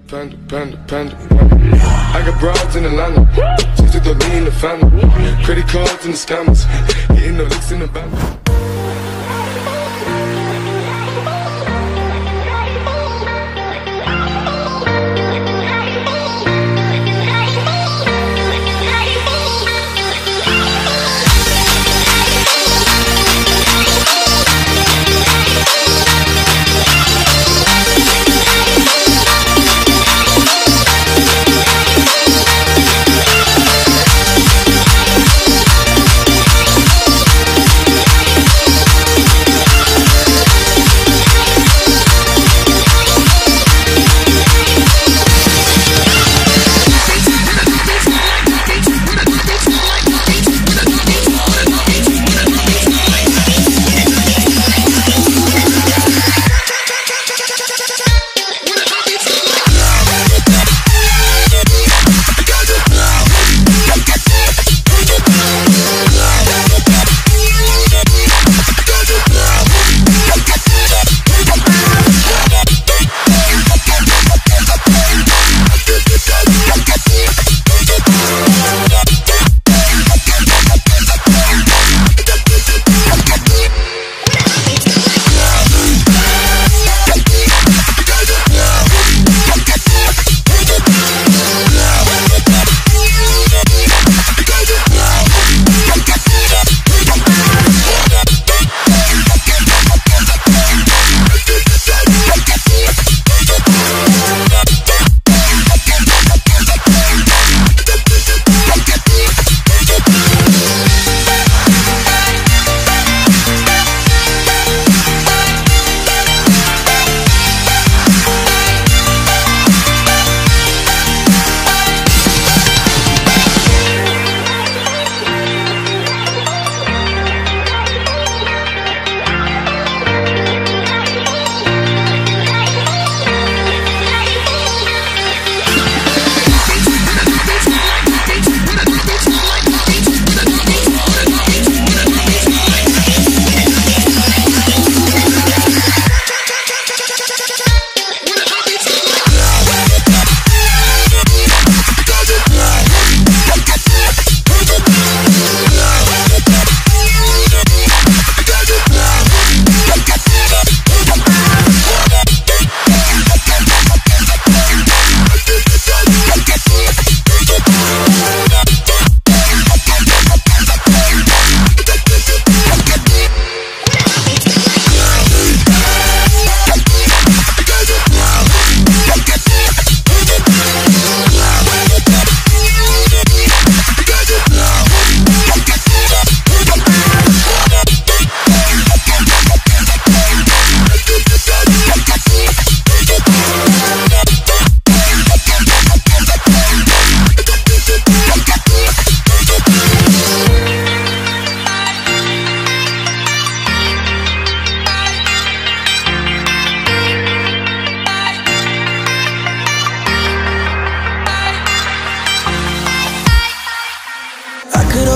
Panda. I got broads in Atlanta, just to throw me in the family. Credit cards and the scammers, hitting the licks in the band.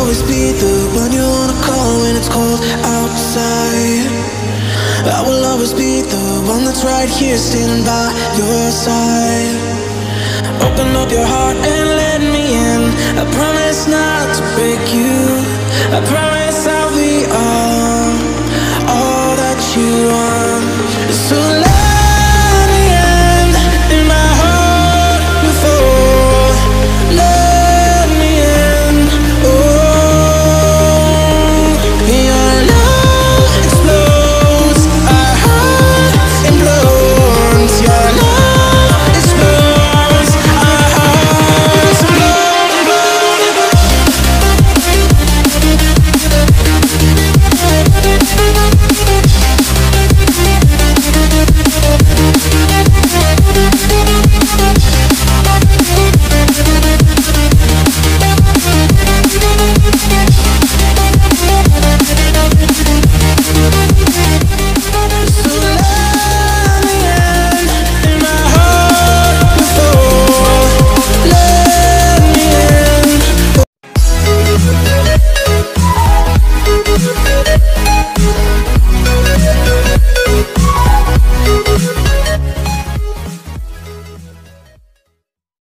always be the one you wanna call when it's cold outside. I will always be the one that's right here standing by your side. Open up your heart and let me in. I promise not to break you. I promise